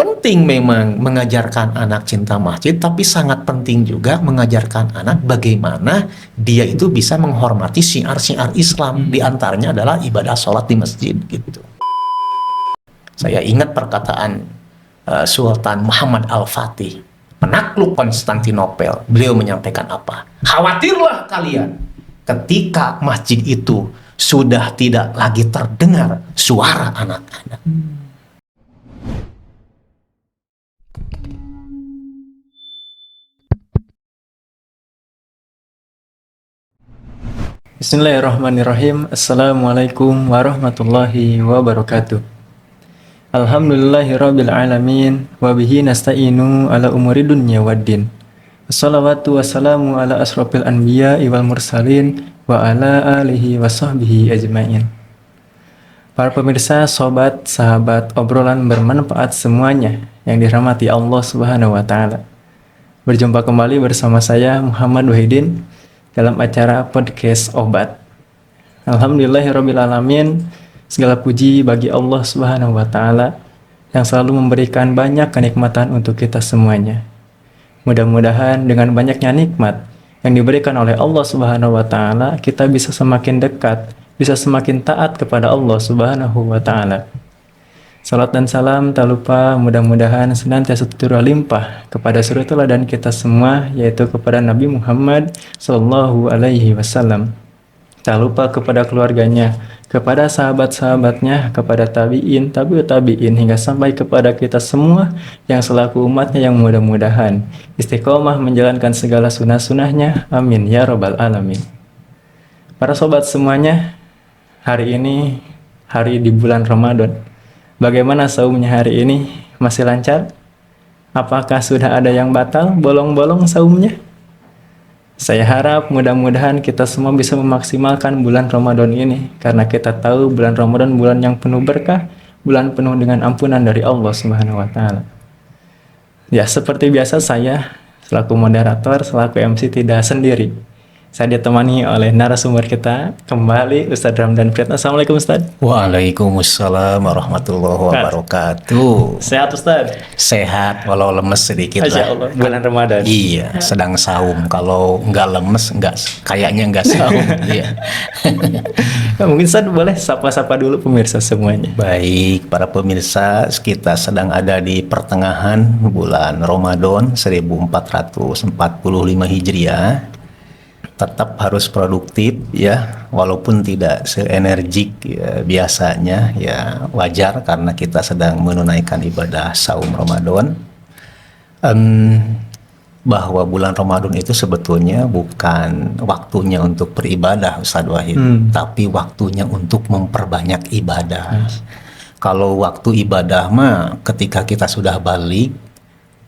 Penting memang mengajarkan anak cinta masjid, tapi sangat penting juga mengajarkan anak bagaimana dia itu bisa menghormati syiar-syiar Islam. Di antaranya adalah ibadah sholat di masjid gitu. Saya ingat perkataan Sultan Muhammad Al-Fatih, penakluk Konstantinopel. Beliau menyampaikan apa? Khawatirlah kalian ketika masjid itu sudah tidak lagi terdengar suara anak-anak. Bismillahirrahmanirrahim. Assalamualaikum warahmatullahi wabarakatuh. Alhamdulillahirabbil alamin wa bihi nasta'inu ala umuri dunya waddin. Wassalatu wassalamu ala asrofil anbiya'i wal mursalin wa ala alihi wa sahbihi ajma'in. Para pemirsa, sobat, sahabat, obrolan bermanfaat semuanya yang dirahmati Allah Subhanahu wa taala. Berjumpa kembali bersama saya Muhammad Wahidin dalam acara podcast Obat. Alhamdulillahirabbil alamin. Segala puji bagi Allah Subhanahu wa taala yang selalu memberikan banyak kenikmatan untuk kita semuanya. Mudah-mudahan dengan banyaknya nikmat yang diberikan oleh Allah Subhanahu wa taala, kita bisa semakin dekat, bisa semakin taat kepada Allah Subhanahu wa taala. Salat dan salam tak lupa mudah-mudahan senantiasa terlimpah kepada suri teladan kita semua, yaitu kepada Nabi Muhammad sallallahu alaihi wasallam. Tak lupa kepada keluarganya, kepada sahabat-sahabatnya, kepada tabi'in, tabi'ut tabi'in, hingga sampai kepada kita semua yang selaku umatnya yang mudah-mudahan istiqomah menjalankan segala sunnah-sunnahnya. Amin ya rabbal alamin. Para sobat semuanya, hari ini hari di bulan Ramadan. Bagaimana saumnya hari ini? Masih lancar? Apakah sudah ada yang batal, bolong-bolong saumnya? Saya harap mudah-mudahan kita semua bisa memaksimalkan bulan Ramadan ini, karena kita tahu bulan Ramadan bulan yang penuh berkah, bulan penuh dengan ampunan dari Allah Subhanahu wa taala. Ya, seperti biasa saya selaku moderator, selaku MC tidak sendiri. Saya ditemani oleh narasumber kita kembali, Ustadz Ramdan Priyatna. Assalamualaikum Ustadz. Waalaikumsalam warahmatullahi wabarakatuh. Sehat Ustadz? Sehat, walau lemes sedikit Masya lah. Allah, bulan Ramadan. Iya, sedang saum. Kalau nggak lemes, kayaknya nggak saum. Iya. Mungkin Ustadz boleh sapa-sapa dulu pemirsa semuanya. Baik, para pemirsa, kita sedang ada di pertengahan bulan Ramadan 1445 Hijriah. Tetap harus produktif ya, walaupun tidak seenergik ya, biasanya ya, wajar karena kita sedang menunaikan ibadah saum Ramadan. Bahwa bulan Ramadan itu sebetulnya bukan waktunya untuk beribadah, Ustadz Wahid, tapi waktunya untuk memperbanyak ibadah. Kalau waktu ibadah mah ketika kita sudah balik,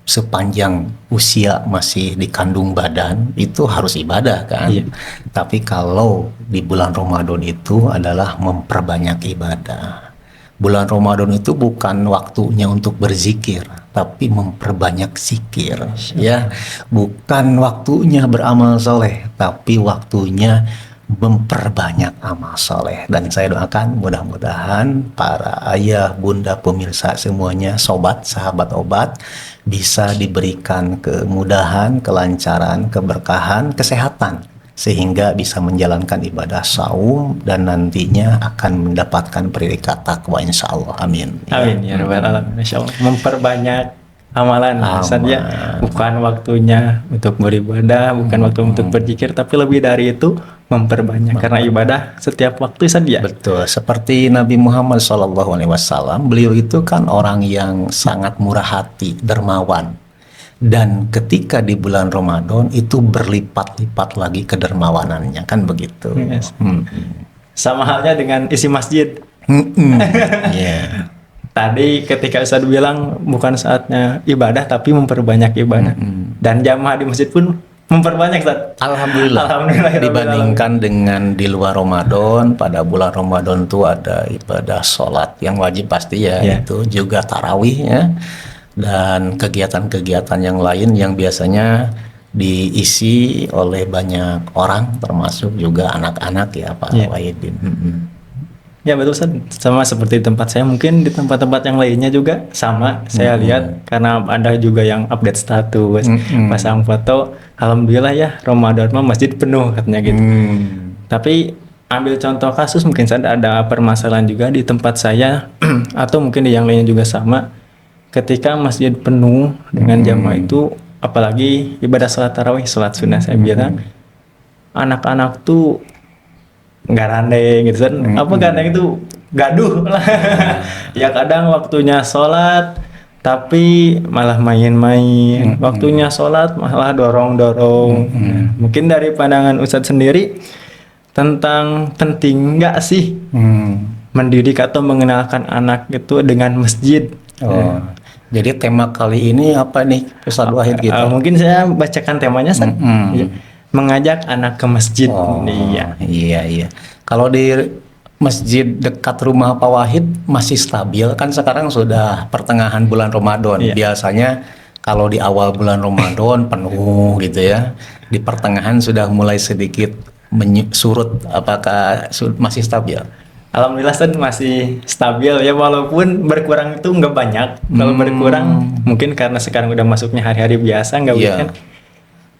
sepanjang usia masih dikandung badan itu harus ibadah kan. Iya. Tapi kalau di bulan Ramadan itu adalah memperbanyak ibadah. Bulan Ramadan itu bukan waktunya untuk berzikir, tapi memperbanyak zikir. Ya, bukan waktunya beramal soleh, tapi waktunya memperbanyak amal soleh. Dan saya doakan mudah-mudahan para ayah, bunda, pemirsa semuanya, sobat, sahabat obat, bisa diberikan kemudahan, kelancaran, keberkahan, kesehatan, sehingga bisa menjalankan ibadah saum dan nantinya akan mendapatkan predikat takwa insyaallah. Amin. Amin ya rabbal alamin. Insyaallah memperbanyak amalan. Saja bukan waktunya untuk beribadah, bukan waktu untuk berzikir, tapi lebih dari itu memperbanyak, karena ibadah setiap waktu saja. Betul, seperti Nabi Muhammad SAW, beliau itu kan orang yang sangat murah hati, dermawan, dan ketika di bulan Ramadan itu berlipat-lipat lagi kedermawanannya, kan begitu. Yes. Sama halnya dengan isi masjid. Yeah. Tadi ketika Ustadz bilang bukan saatnya ibadah tapi memperbanyak ibadah, dan jamaah di masjid pun memperbanyak, Ustadz. Alhamdulillah. Dibandingkan dengan di luar Ramadan, pada bulan Ramadan itu ada ibadah sholat yang wajib pasti ya, itu juga tarawih ya, dan kegiatan-kegiatan yang lain yang biasanya diisi oleh banyak orang, termasuk juga anak-anak ya Pak Wahidin. Ya betul Ustaz, sama seperti tempat saya, mungkin di tempat-tempat yang lainnya juga sama. Saya lihat karena ada juga yang update status, pasang foto, alhamdulillah ya Ramadan mah masjid penuh katanya gitu. Tapi ambil contoh kasus mungkin saja ada permasalahan juga di tempat saya atau mungkin di yang lainnya juga sama. Ketika masjid penuh dengan jamaah itu, apalagi ibadah sholat tarawih, sholat sunnah saya bilang, anak-anak tuh nggak randai gitu kan. Apa kadang itu gaduh lah. Ya kadang waktunya sholat tapi malah main-main, waktunya sholat malah dorong-dorong. Mungkin dari pandangan Ustadz sendiri tentang penting nggak sih mendidik atau mengenalkan anak itu dengan masjid? Jadi tema kali ini apa nih Ustadz Wahid gitu? Mungkin saya bacakan temanya Ustadz. Mengajak anak ke masjid. Iya. Kalau di masjid dekat rumah Pak Wahid masih stabil kan, sekarang sudah pertengahan bulan Ramadan. Biasanya kalau di awal bulan Ramadan penuh gitu ya. Di pertengahan sudah mulai sedikit surut. Apakah masih stabil? Alhamdulillah masih stabil ya, walaupun berkurang itu nggak banyak. Kalau berkurang mungkin karena sekarang udah masuknya hari-hari biasa, nggak weekend.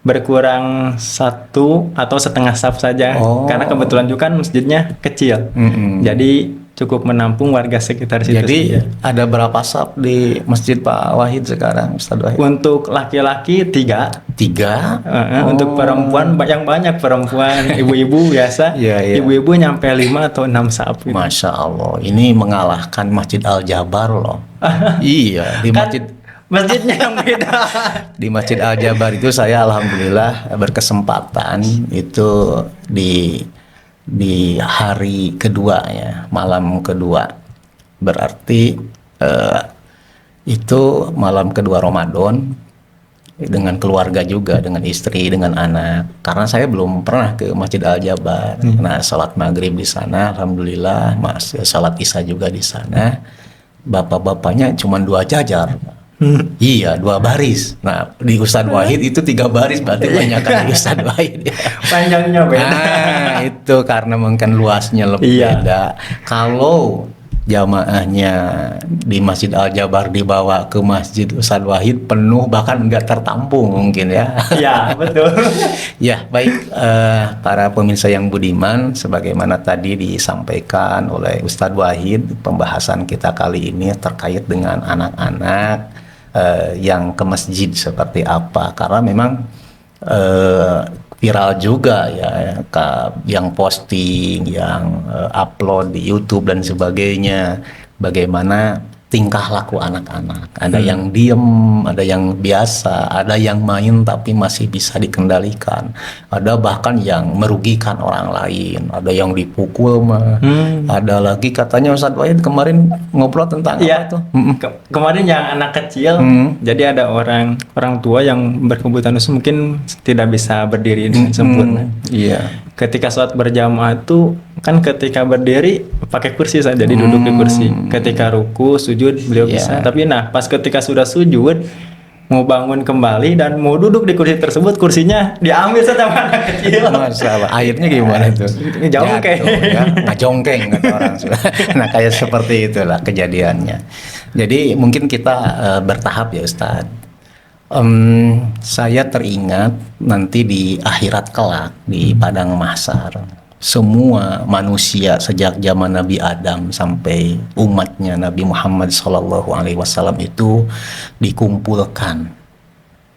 Berkurang 1 atau setengah saf saja, karena kebetulan juga kan masjidnya kecil, jadi cukup menampung warga sekitar situ. Jadi ada berapa saf di masjid Pak Wahid sekarang, Ustadz Wahid? Untuk laki-laki 3. Untuk perempuan yang banyak perempuan, ibu-ibu biasa, ibu-ibu nyampe 5 atau 6 saf. Gitu. Masya Allah, ini mengalahkan Masjid Al Jabar loh. Iya, di masjid. Masjidnya yang beda. Di Masjid Al Jabar itu saya alhamdulillah berkesempatan itu di hari kedua ya, malam kedua. Berarti itu malam kedua Ramadan dengan keluarga juga, dengan istri, dengan anak. Karena saya belum pernah ke Masjid Al Jabar. Nah, salat maghrib di sana, alhamdulillah, salat isya juga di sana. Bapak-bapaknya cuma 2 jajar. Iya, 2 baris. Nah, di Ustadz Wahid itu 3 baris, berarti banyak kan di Ustadz Wahid. Panjangnya beda. Nah, itu karena mungkin luasnya lebih beda. Kalau jamaahnya di Masjid Al Jabar dibawa ke Masjid Ustadz Wahid penuh, bahkan nggak tertampung mungkin ya. Iya, betul. Ya, baik para pemirsa yang budiman, sebagaimana tadi disampaikan oleh Ustadz Wahid, pembahasan kita kali ini terkait dengan anak-anak yang ke masjid seperti apa, karena memang viral juga ya, yang posting, yang upload di YouTube dan sebagainya, bagaimana tingkah laku anak-anak. Ada yang diem, ada yang biasa, ada yang main tapi masih bisa dikendalikan, ada bahkan yang merugikan orang lain, ada yang dipukul mah. Ada lagi katanya Ustadz Wahid kemarin ngobrol tentang apa tuh? Kemarin yang anak kecil, jadi ada orang tua yang berkebutuhan khusus mungkin tidak bisa berdiri dengan sempurna. Iya. Ketika sholat berjamaah itu kan ketika berdiri pakai kursi saja, jadi duduk di kursi. Ketika ruku, sujud beliau bisa. Tapi pas ketika sudah sujud mau bangun kembali dan mau duduk di kursi tersebut, kursinya diambil sama anak kecil. Masalah. Akhirnya gimana tuh? Jongkeng. Ya, ngajongkeng kata orang. Nah, kayak seperti itulah kejadiannya. Jadi mungkin kita bertahap ya Ustadz. Saya teringat nanti di akhirat kelak di padang mahsyar, semua manusia sejak zaman Nabi Adam sampai umatnya Nabi Muhammad SAW itu dikumpulkan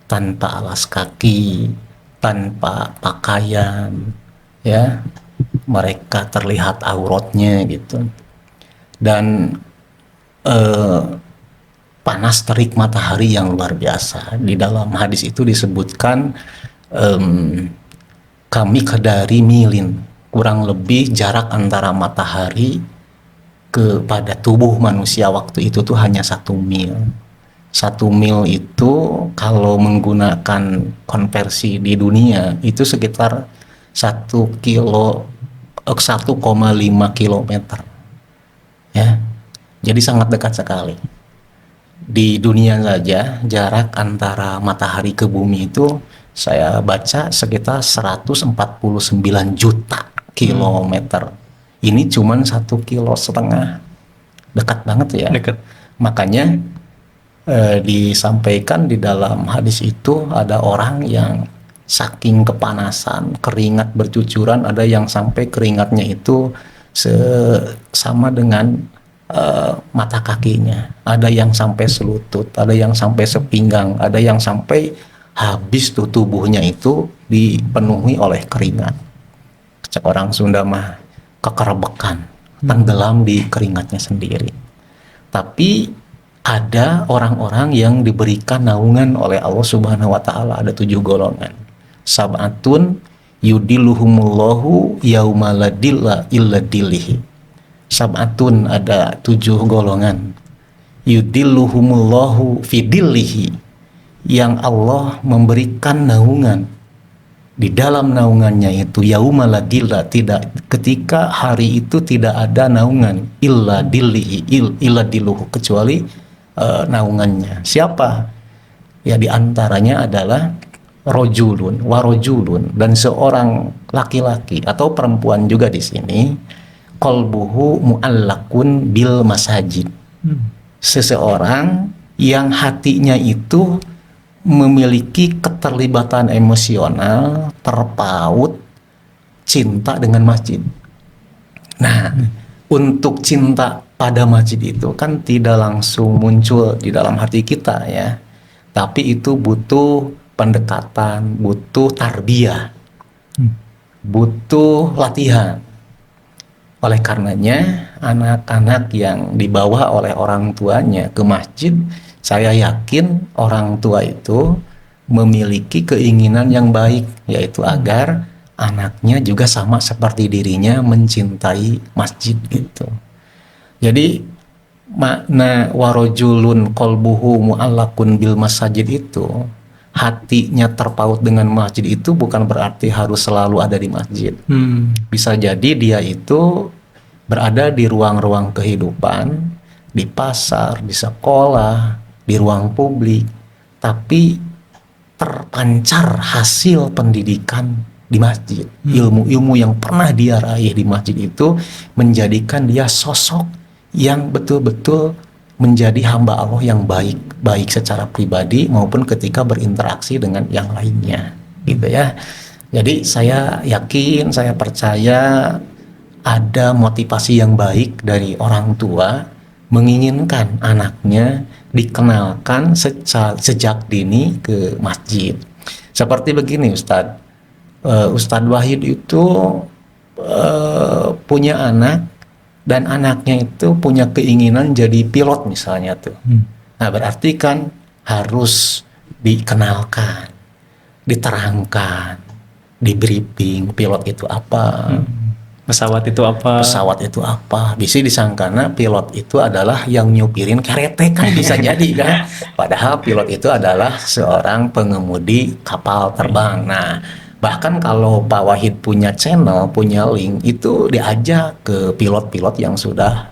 tanpa alas kaki, tanpa pakaian, ya, mereka terlihat auratnya gitu, dan panas terik matahari yang luar biasa. Di dalam hadis itu disebutkan kami kedari milin, kurang lebih jarak antara matahari kepada tubuh manusia waktu itu tuh hanya 1 mil. 1 mil itu kalau menggunakan konversi di dunia itu sekitar 1,5 kilometer ya, jadi sangat dekat sekali. Di dunia saja jarak antara matahari ke bumi itu saya baca sekitar 149 juta kilometer. Ini cuman 1,5 kilo, dekat banget ya. Dekat. Makanya disampaikan di dalam hadis itu ada orang yang saking kepanasan, keringat bercucuran, ada yang sampai keringatnya itu sama dengan mata kakinya, ada yang sampai selutut, ada yang sampai sepinggang, ada yang sampai habis tuh tubuhnya itu dipenuhi oleh keringat. Orang Sunda mah kekerebekan, tenggelam di keringatnya sendiri. Tapi ada orang-orang yang diberikan naungan oleh Allah Subhanahu wa taala, ada 7 golongan. Sab'atun yudilluhumullahu yauma la dilla illa dillihi. Sab'atun, ada 7 golongan. Yudilluhumullahu fidillihi, yang Allah memberikan naungan di dalam naungannya itu, yauma la dilla, tidak, ketika hari itu tidak ada naungan, illa dillihi, illa dilluhu, kecuali naungannya. Siapa? Ya diantaranya adalah rojulun, warojulun, dan seorang laki-laki atau perempuan juga di sini, qalbuhu mu'allakun bil masajid. Seseorang yang hatinya itu memiliki keterlibatan emosional, terpaut cinta dengan masjid. Nah, untuk cinta pada masjid itu kan tidak langsung muncul di dalam hati kita ya, tapi itu butuh pendekatan, butuh tarbiyah, butuh latihan. Oleh karenanya, anak-anak yang dibawa oleh orang tuanya ke masjid, saya yakin orang tua itu memiliki keinginan yang baik, yaitu agar anaknya juga sama seperti dirinya mencintai masjid gitu. Jadi makna warojulun qalbuhu mu'allakun bil masajid itu, hatinya terpaut dengan masjid itu bukan berarti harus selalu ada di masjid. Bisa jadi dia itu berada di ruang-ruang kehidupan, di pasar, di sekolah, di ruang publik, tapi terpancar hasil pendidikan di masjid. Ilmu-ilmu yang pernah dia raih di masjid itu menjadikan dia sosok yang betul-betul menjadi hamba Allah yang baik secara pribadi maupun ketika berinteraksi dengan yang lainnya, gitu ya. Jadi saya yakin, saya percaya ada motivasi yang baik dari orang tua menginginkan anaknya dikenalkan sejak dini ke masjid. Seperti begini Ustadz, Ustadz Wahid itu punya anak, dan anaknya itu punya keinginan jadi pilot misalnya tuh. Nah berarti kan harus dikenalkan, diterangkan, di briefing pilot itu apa, pesawat itu apa. Bisa disangkana pilot itu adalah yang nyupirin kereta kan, bisa jadi kan. Padahal pilot itu adalah seorang pengemudi kapal terbang. Nah bahkan kalau Pak Wahid punya channel, punya link, itu diajak ke pilot-pilot yang sudah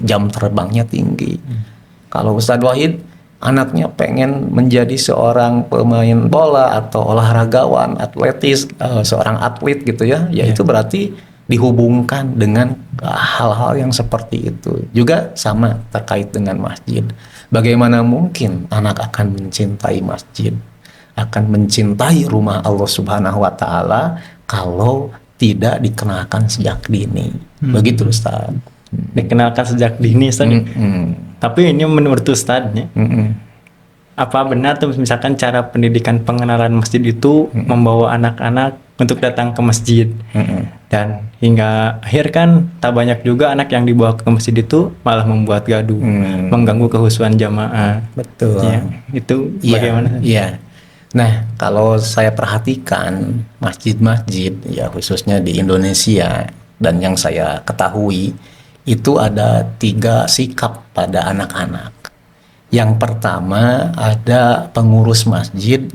jam terbangnya tinggi. Kalau Ustadz Wahid anaknya pengen menjadi seorang pemain bola atau olahragawan, atletis, seorang atlet gitu ya, itu berarti dihubungkan dengan hal-hal yang seperti itu. Juga sama terkait dengan masjid. Bagaimana mungkin anak akan mencintai masjid, akan mencintai rumah Allah Subhanahu wa taala kalau tidak dikenalkan sejak dini. Begitu Ustaz. Dikenalkan sejak dini Ustaz. Tapi ini menurut Ustaz ya, apa benar tuh misalkan cara pendidikan pengenalan masjid itu membawa anak-anak untuk datang ke masjid, dan hingga akhir kan tak banyak juga anak yang dibawa ke masjid itu malah membuat gaduh, mengganggu kehusuan jamaah. Betul ya, itu bagaimana? Iya. Nah, kalau saya perhatikan masjid-masjid ya khususnya di Indonesia, dan yang saya ketahui itu ada 3 sikap pada anak-anak. Yang pertama, ada pengurus masjid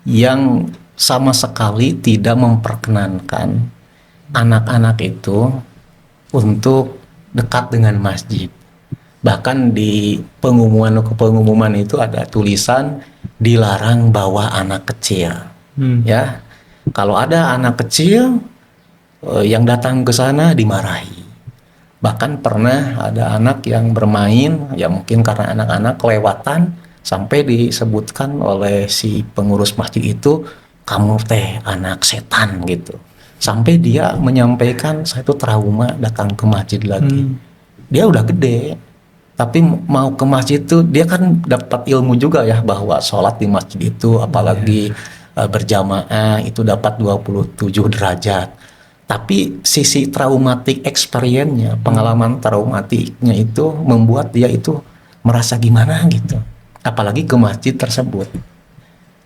yang sama sekali tidak memperkenankan anak-anak itu untuk dekat dengan masjid. Bahkan di pengumuman itu ada tulisan dilarang bawa anak kecil. Ya, kalau ada anak kecil yang datang ke sana dimarahi. Bahkan pernah ada anak yang bermain, ya mungkin karena anak-anak kelewatan, sampai disebutkan oleh si pengurus masjid itu, kamu teh anak setan gitu. Sampai dia menyampaikan, saya itu trauma datang ke masjid lagi. Dia udah gede, tapi mau ke masjid itu, dia kan dapat ilmu juga ya, bahwa sholat di masjid itu, apalagi berjamaah, itu dapat 27 derajat. Tapi sisi traumatik experience-nya, pengalaman traumatiknya itu membuat dia itu merasa gimana gitu. Apalagi ke masjid tersebut.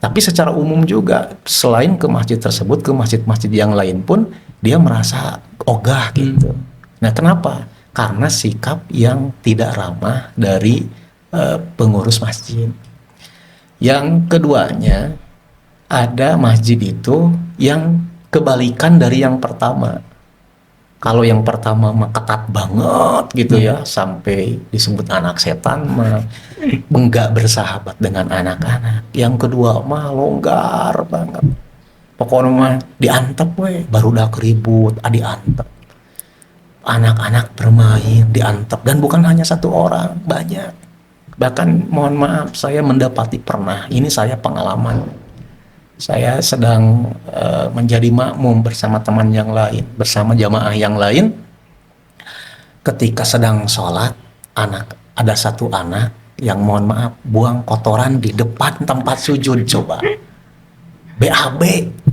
Tapi secara umum juga, selain ke masjid tersebut, ke masjid-masjid yang lain pun dia merasa ogah gitu. Nah, kenapa? Karena sikap yang tidak ramah dari pengurus masjid. Yang keduanya, ada masjid itu yang kebalikan dari yang pertama. Kalau yang pertama mah ketat banget gitu ya, sampai disebut anak setan mah enggak bersahabat dengan anak-anak. Yang kedua mah longgar banget. Pokoknya mah diantep we, baru udah keribut, diantep. Anak-anak bermain, diantep, dan bukan hanya satu orang, banyak. Bahkan mohon maaf, saya mendapati pernah, ini saya pengalaman. Saya sedang menjadi makmum bersama teman yang lain, bersama jamaah yang lain. Ketika sedang sholat, ada satu anak yang mohon maaf buang kotoran di depan tempat sujud. Coba BAB,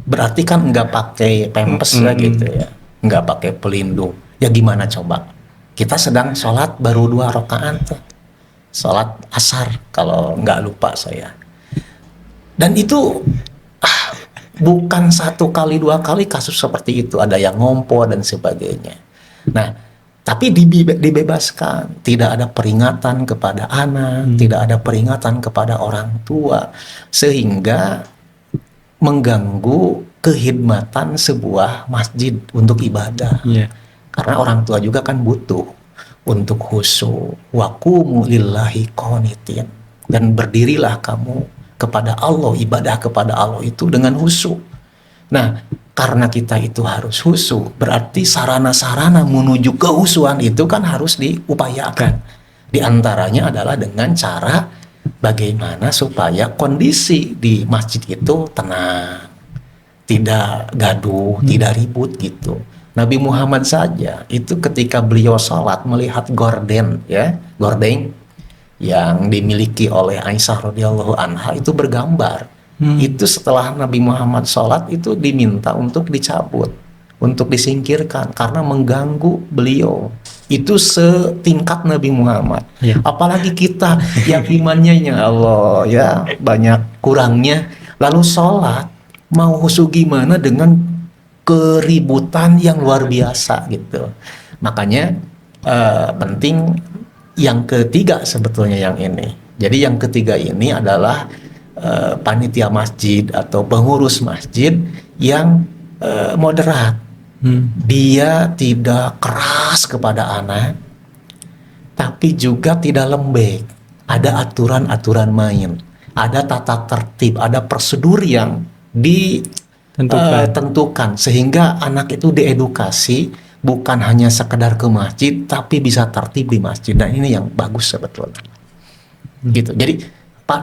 berarti kan nggak pakai pempes lah gitu ya, nggak pakai pelindung. Ya gimana coba? Kita sedang sholat baru 2 rakaat, sholat asar kalau nggak lupa saya. Dan itu bukan 1 kali 2 kali kasus seperti itu, ada yang ngompo dan sebagainya. Nah, tapi dibebaskan, tidak ada peringatan kepada anak, tidak ada peringatan kepada orang tua, sehingga mengganggu kekhidmatan sebuah masjid untuk ibadah. Karena orang tua juga kan butuh untuk khusyuk, waqumu lillahi qanitin, dan berdirilah kamu kepada Allah, ibadah kepada Allah itu dengan khusyuk. Nah, karena kita itu harus khusyuk, berarti sarana-sarana menuju kehusuan itu kan harus diupayakan. Di antaranya adalah dengan cara bagaimana supaya kondisi di masjid itu tenang, tidak gaduh, tidak ribut gitu. Nabi Muhammad saja itu ketika beliau sholat melihat gorden yang dimiliki oleh Aisyah radhiyallahu anha itu bergambar. Itu setelah Nabi Muhammad sholat itu diminta untuk dicabut, untuk disingkirkan karena mengganggu beliau. Itu setingkat Nabi Muhammad. Apalagi kita yang imannya ya Allah ya banyak kurangnya, lalu sholat mau khusyuk gimana dengan keributan yang luar biasa gitu. Makanya penting. Yang ketiga sebetulnya yang ini. Jadi yang ketiga ini adalah panitia masjid atau pengurus masjid yang moderat. Dia tidak keras kepada anak, tapi juga tidak lembek. Ada aturan-aturan main, ada tata tertib, ada prosedur yang ditentukan sehingga anak itu diedukasi. Bukan hanya sekedar ke masjid, tapi bisa tertib di masjid. Dan ini yang bagus sebetulnya. Gitu. Jadi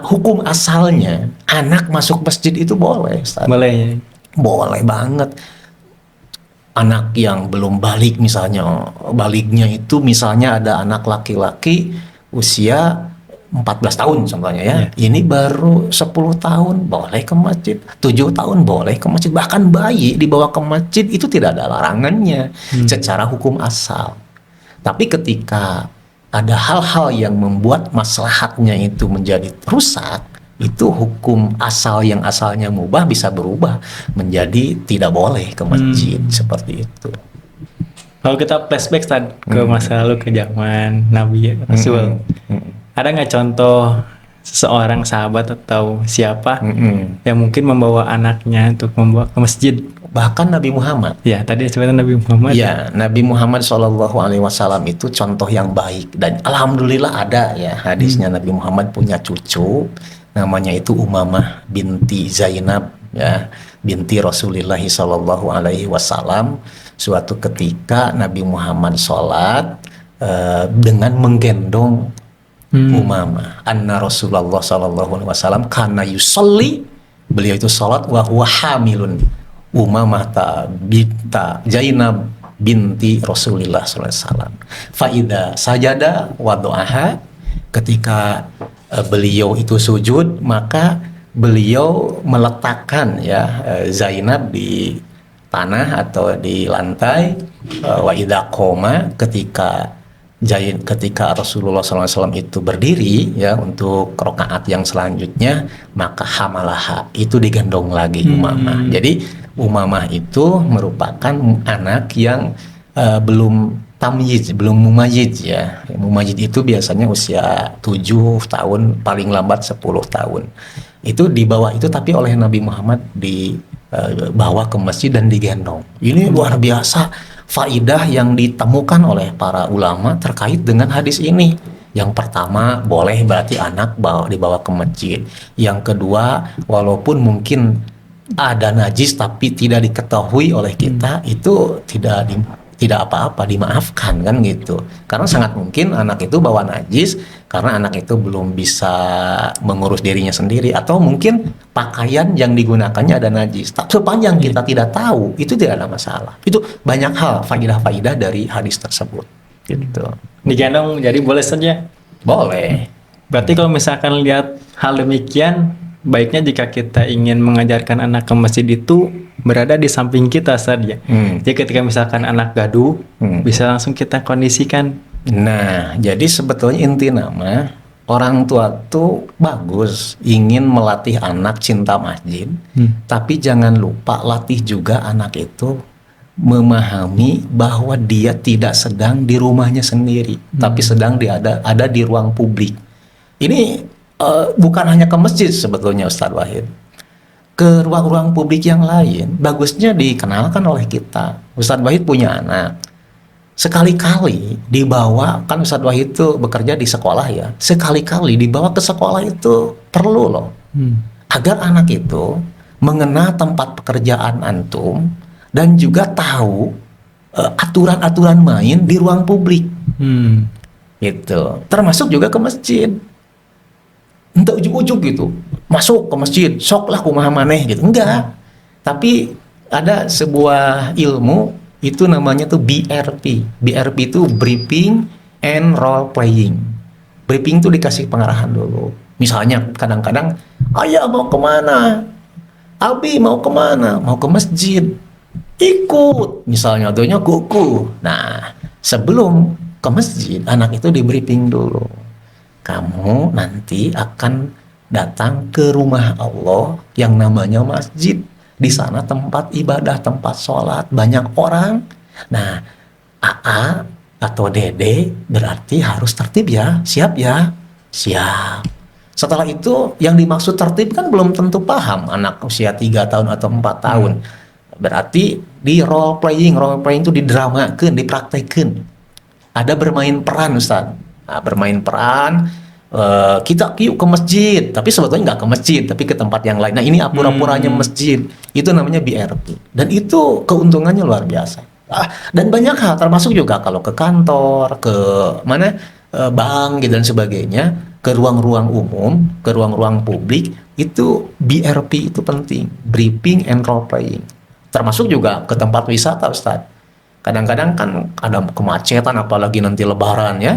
hukum asalnya anak masuk masjid itu boleh. Boleh. Boleh banget. Anak yang belum balik misalnya, baliknya itu misalnya ada anak laki-laki usia 14 tahun contohnya ya. Ini baru 10 tahun boleh ke masjid, 7 tahun boleh ke masjid, bahkan bayi dibawa ke masjid itu tidak ada larangannya secara hukum asal. Tapi ketika ada hal-hal yang membuat maslahatnya itu menjadi rusak, itu hukum asal yang asalnya mubah bisa berubah menjadi tidak boleh ke masjid seperti itu. Kalau kita flashback ke masa lalu, ke zaman Nabi Rasul, ada nggak contoh seseorang sahabat atau siapa yang mungkin membawa anaknya untuk membawa ke masjid? Bahkan Nabi Muhammad. Ya, tadi sebenarnya Nabi Muhammad. Ya, Nabi Muhammad SAW itu contoh yang baik. Dan alhamdulillah ada ya hadisnya Nabi Muhammad punya cucu. Namanya itu Umamah binti Zainab ya, binti Rasulullah sallallahu alaihi wasallam. Suatu ketika Nabi Muhammad sholat dengan menggendong Umamah. Anna Rasulullah sallallahu alaihi wasallam kana yusalli, beliau itu sholat wa huwa hamilun Umamah binta Zainab binti Rasulullah sallallahu alaihi wasallam. Faida sajada wa doaha, ketika beliau itu sujud, maka beliau meletakkan ya Zainab di tanah atau di lantai. Wa idza qoma, ketika Rasulullah SAW itu berdiri ya untuk rakaat yang selanjutnya, maka hamalaha, itu digendong lagi Umamah. Jadi Umamah itu merupakan anak yang belum tamyiz, belum mumayyiz ya. Mumayyiz itu biasanya usia 7 tahun, paling lambat 10 tahun. Itu di bawah itu, tapi oleh Nabi Muhammad dibawa ke masjid dan digendong. Ini luar biasa faidah yang ditemukan oleh para ulama terkait dengan hadis ini. Yang pertama, boleh berarti anak dibawa ke masjid. Yang kedua, walaupun mungkin ada najis tapi tidak diketahui oleh kita, itu tidak apa-apa, dimaafkan kan gitu. Karena sangat mungkin anak itu bawa najis karena anak itu belum bisa mengurus dirinya sendiri, atau mungkin pakaian yang digunakannya ada najis. Sepanjang kita tidak tahu, itu tidak ada masalah. Itu banyak hal faidah-faidah dari hadis tersebut gitu. Digendong jadi boleh saja. Boleh. Berarti kalau misalkan lihat hal demikian, baiknya jika kita ingin mengajarkan anak ke masjid itu berada di samping kita saja. Jadi ketika misalkan anak gaduh, bisa langsung kita kondisikan. Nah, jadi sebetulnya inti nama orang tua tuh bagus ingin melatih anak cinta masjid, tapi jangan lupa latih juga anak itu memahami bahwa dia tidak sedang di rumahnya sendiri, tapi sedang ada di ruang publik. Ini bukan hanya ke masjid sebetulnya Ustadz Wahid. Ke ruang-ruang publik yang lain, bagusnya dikenalkan oleh kita. Ustadz Wahid punya anak. Sekali-kali dibawa, kan Ustadz Wahid itu bekerja di sekolah ya. Sekali-kali dibawa ke sekolah itu perlu loh. Agar anak itu mengenal tempat pekerjaan antum dan juga tahu aturan-aturan main di ruang publik. Gitu. Termasuk juga ke masjid. Entah ujuk-ujuk gitu, masuk ke masjid, sok lah kumaha maneh gitu, enggak. Tapi ada sebuah ilmu, itu namanya tuh BRP. BRP itu briefing and role playing. Briefing tuh dikasih pengarahan dulu. Misalnya kadang-kadang, ayah mau kemana? Abi mau kemana? Mau ke masjid. Ikut. Misalnya adanya kuku. Nah, sebelum ke masjid, anak itu di briefing dulu. Kamu nanti akan datang ke rumah Allah yang namanya masjid. Di sana tempat ibadah, tempat sholat, banyak orang. Nah, AA atau Dede berarti harus tertib ya, siap ya? Siap. Setelah itu yang dimaksud tertib kan belum tentu paham anak usia 3 tahun atau 4 tahun. Berarti di role playing itu didramakan, dipraktekin. Ada bermain peran Ustaz. Nah, bermain peran, kita yuk ke masjid, tapi sebetulnya nggak ke masjid, tapi ke tempat yang lain. Nah, ini apura-puranya masjid, itu namanya BRP. Dan itu keuntungannya luar biasa. Dan banyak hal, termasuk juga kalau ke kantor, ke mana, bank gitu dan sebagainya, ke ruang-ruang umum, ke ruang-ruang publik, itu BRP itu penting, briefing and role playing. Termasuk juga ke tempat wisata, Ustadz. Kadang-kadang kan ada kemacetan, apalagi nanti lebaran ya,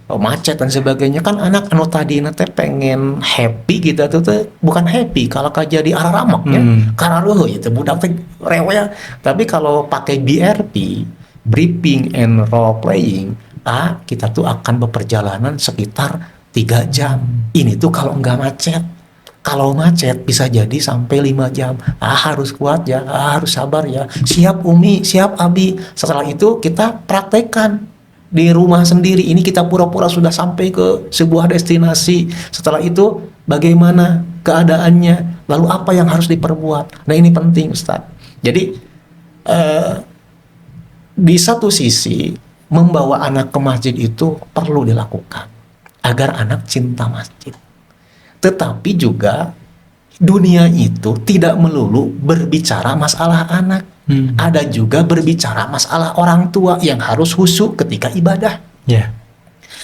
macet dan sebagainya. Kan anak anu tadi nanti pengen happy gitu tuh bukan happy kalau jadi arah ramak ya, karena itu budak teh rewel. Tapi kalau pakai BRP, briefing and role playing, kita tuh akan berperjalanan sekitar 3 jam. Ini tuh kalau nggak macet. Kalau macet bisa jadi sampai 5 jam. Harus kuat ya, harus sabar ya. Siap Umi, siap Abi. Setelah itu kita praktekkan di rumah sendiri. Ini kita pura-pura sudah sampai ke sebuah destinasi. Setelah itu bagaimana keadaannya? Lalu apa yang harus diperbuat? Nah, ini penting Ustaz. Jadi di satu sisi membawa anak ke masjid itu perlu dilakukan agar anak cinta masjid. Tetapi juga dunia itu tidak melulu berbicara masalah anak. Ada juga berbicara masalah orang tua yang harus khusyuk ketika ibadah. Ya.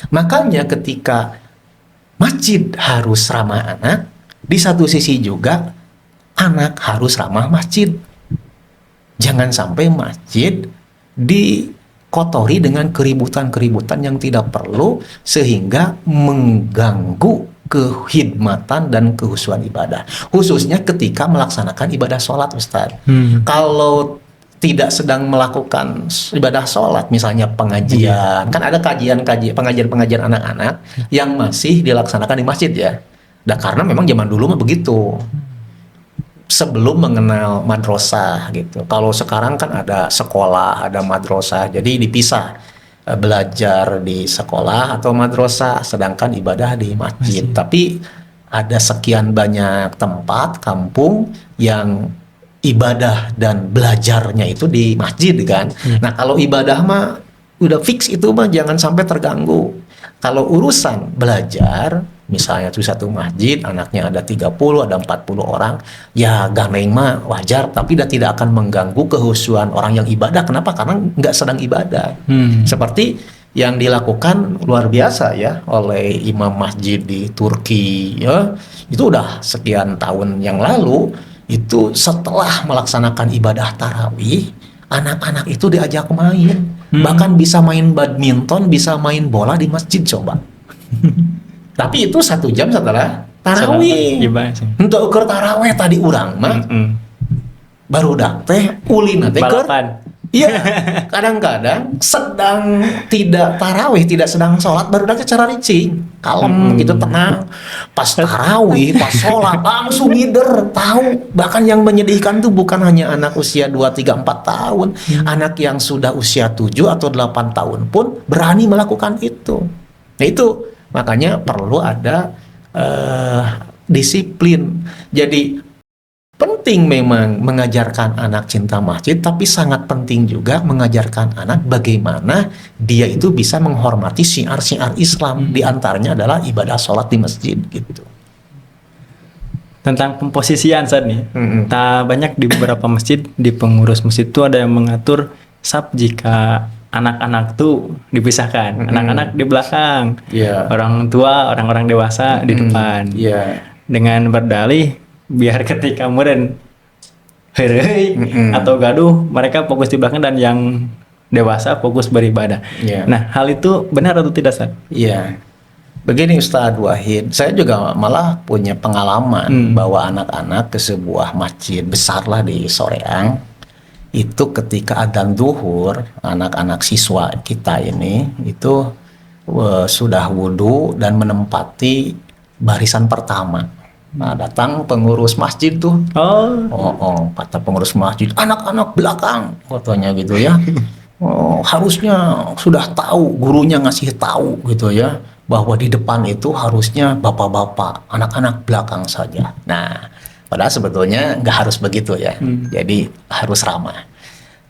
Makanya ketika masjid harus ramah anak, di satu sisi juga anak harus ramah masjid. Jangan sampai masjid dikotori dengan keributan-keributan yang tidak perlu sehingga mengganggu kekhidmatan dan kehusuan ibadah, khususnya ketika melaksanakan ibadah sholat, Ustadz. Kalau tidak sedang melakukan ibadah sholat, misalnya pengajian, kan ada pengajian anak-anak yang masih dilaksanakan di masjid ya. Dan karena memang zaman dulu mah begitu, sebelum mengenal madrasah gitu. Kalau sekarang kan ada sekolah, ada madrasah, jadi dipisah. Belajar di sekolah atau madrasah, sedangkan ibadah di masjid. Tapi ada sekian banyak tempat, kampung yang ibadah dan belajarnya itu di masjid kan. Nah kalau ibadah mah udah fix itu mah jangan sampai terganggu. Kalau urusan belajar, misalnya di satu masjid anaknya ada 30, ada 40 orang, ya ganeng mah wajar, tapi tidak akan mengganggu kehusuan orang yang ibadah. Kenapa? Karena nggak sedang ibadah. Seperti yang dilakukan luar biasa ya oleh imam masjid di Turki ya, itu udah sekian tahun yang lalu. Itu setelah melaksanakan ibadah tarawih, anak-anak itu diajak main, bahkan bisa main badminton, bisa main bola di masjid coba. Tapi itu 1 jam setelah tarawih. Untuk ukur tarawih tadi urang mah baru teh ulin teh keur. Iya, kadang-kadang sedang tidak tarawih, tidak sedang sholat, baru cara ricing, kalem gitu, tenang. Pas tarawih, pas sholat, langsung ngider, tahu. Bahkan yang menyedihkan tuh bukan hanya anak usia 2, 3, 4 tahun. Anak yang sudah usia 7 atau 8 tahun pun berani melakukan itu. Nah itu, makanya perlu ada disiplin. Jadi, penting memang mengajarkan anak cinta masjid, tapi sangat penting juga mengajarkan anak bagaimana dia itu bisa menghormati syiar-syiar Islam. Di antaranya adalah ibadah sholat di masjid gitu. Tentang pemposisian saat nih, tak banyak di beberapa masjid, di pengurus masjid itu ada yang mengatur saf jika anak-anak tuh dipisahkan, anak-anak di belakang, orang tua, orang-orang dewasa di depan, dengan berdalih biar ketika meren herei atau gaduh mereka fokus di belakang dan yang dewasa fokus beribadah. Nah hal itu benar atau tidak, Ustaz? Iya, begini Ustadz Wahid, saya juga malah punya pengalaman bawa anak-anak ke sebuah masjid besar lah di Soreang. Itu ketika adzan zuhur, anak-anak siswa kita ini itu sudah wudhu dan menempati barisan pertama. Nah, datang pengurus masjid tuh. Kata pengurus masjid, anak-anak belakang, fotonya gitu ya. Harusnya sudah tahu, gurunya ngasih tahu gitu ya, bahwa di depan itu harusnya bapak-bapak, anak-anak belakang saja. Nah, padahal sebetulnya nggak harus begitu ya. Jadi harus ramah.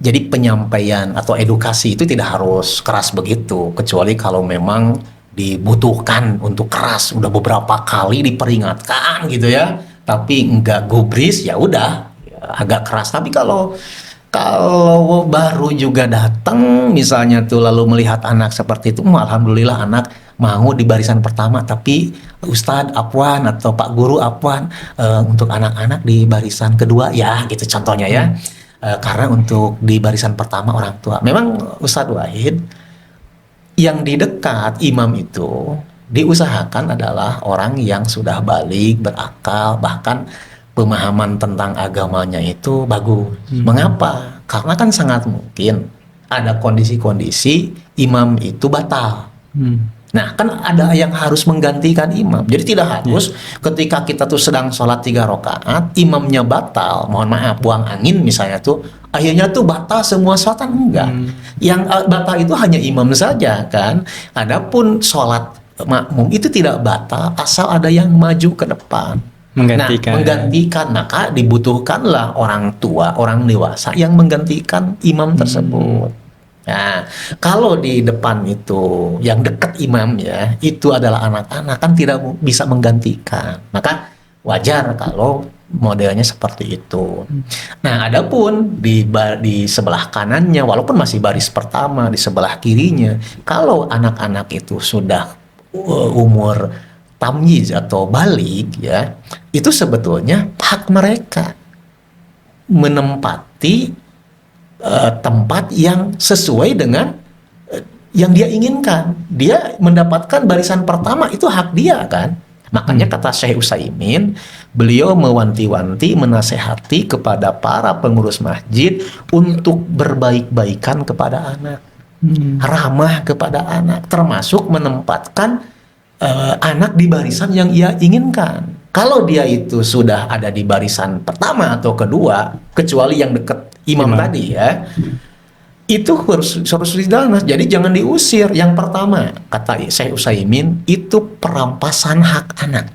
Jadi penyampaian atau edukasi itu tidak harus keras begitu, kecuali kalau memang dibutuhkan untuk keras, udah beberapa kali diperingatkan gitu ya, tapi enggak gubris, ya udah agak keras. Tapi kalau baru juga datang misalnya tuh lalu melihat anak seperti itu, alhamdulillah anak mau di barisan pertama, tapi Ustadz Afwan atau Pak Guru Afwan untuk anak-anak di barisan kedua ya gitu contohnya ya. Karena untuk di barisan pertama orang tua, memang Ustadz Wahid, yang di dekat imam itu diusahakan adalah orang yang sudah balik, berakal, bahkan pemahaman tentang agamanya itu bagus. Mengapa? Karena kan sangat mungkin ada kondisi-kondisi imam itu batal. Nah kan ada yang harus menggantikan imam. Jadi tidak harus ketika kita tuh sedang sholat 3 rakaat, imamnya batal, mohon maaf, buang angin misalnya tuh, akhirnya tuh batal semua sholat, enggak. Yang batal itu hanya imam saja kan. Adapun sholat makmum itu tidak batal asal ada yang maju ke depan. Menggantikan. Maka dibutuhkanlah orang tua, orang dewasa yang menggantikan imam tersebut. Nah, kalau di depan itu yang dekat imam ya, itu adalah anak-anak, kan tidak bisa menggantikan. Maka wajar kalau Modelnya seperti itu. Nah, adapun di sebelah kanannya, walaupun masih baris pertama, di sebelah kirinya, kalau anak-anak itu sudah umur tamyiz atau balik, ya, itu sebetulnya hak mereka menempati tempat yang sesuai dengan yang dia inginkan. Dia mendapatkan barisan pertama, itu hak dia kan. Makanya kata Syekh Utsaimin, beliau mewanti-wanti, menasehati kepada para pengurus masjid untuk berbaik-baikan kepada anak, ramah kepada anak, termasuk menempatkan anak di barisan yang ia inginkan. Kalau dia itu sudah ada di barisan pertama atau kedua, kecuali yang dekat imam tadi ya, itu harus didanas. Jadi jangan diusir. Yang pertama, kata Syekh Utsaimin, itu perampasan hak anak.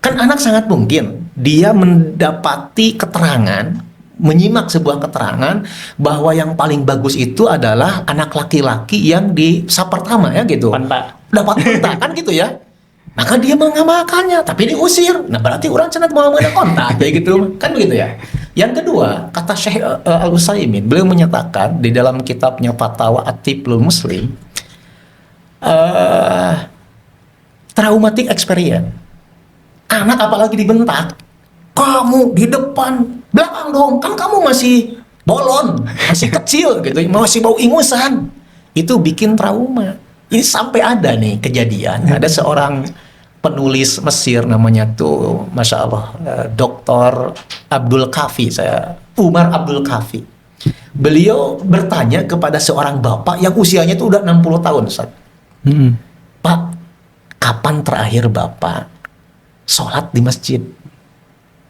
Kan anak sangat mungkin dia mendapati keterangan, menyimak sebuah keterangan bahwa yang paling bagus itu adalah anak laki-laki yang di sap pertama ya gitu. Dapat kontak kan gitu ya. Maka dia mengamalkannya, tapi diusir. Nah berarti orang cenat mau ada kontak kayak gitu, kan begitu ya. Yang kedua, kata Syekh Al-Utsaimin, beliau menyatakan di dalam kitabnya Fatawa At-Tiblul Muslim, traumatic experience. Anak apalagi dibentak, kamu di depan, belakang dong, kan kamu masih bolon, masih kecil gitu, masih bau ingusan. Itu bikin trauma. Ini sampai ada nih kejadian, ada seorang penulis Mesir namanya tuh, Masya Allah, Dr. Abdul Kafi, Umar Abdul Kafi. Beliau bertanya kepada seorang bapak yang usianya itu udah 60 tahun, Ustaz. Pak, kapan terakhir bapak sholat di masjid?